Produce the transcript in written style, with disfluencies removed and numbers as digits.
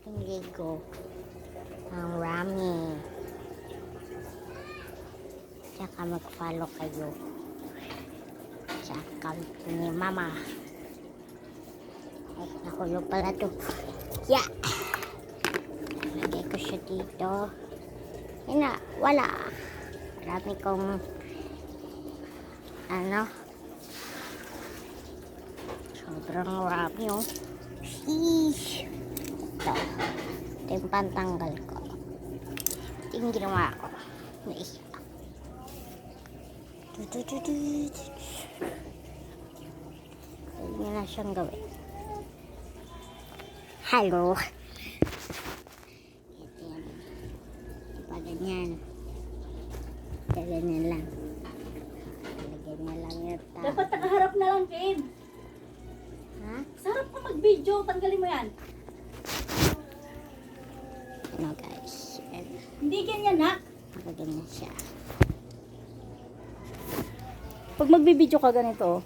ligo ng Rami. Tsaka mag-follow kayo sa account ni Mama. Ay, nakulog pala ito. Yeah! Lagay ko siya dito. Yan na, wala. Marami kong sobrang marami oh. Sheesh! Ito yung pantanggal ko. Ito yung ginawa ko na isa. Pwede nyo na siyang gawin. Hello! Ito yan. Pa ganyan. Ganyan lang. Lagyan na lang yung tao. Dapat nakaharap na lang, Kim. Ha? Sa harap ka mag-video. Tanggalin mo yan. Ano guys? Hindi ganyan, ha? Nakaganyan siya. Pag mag-video ka ganito,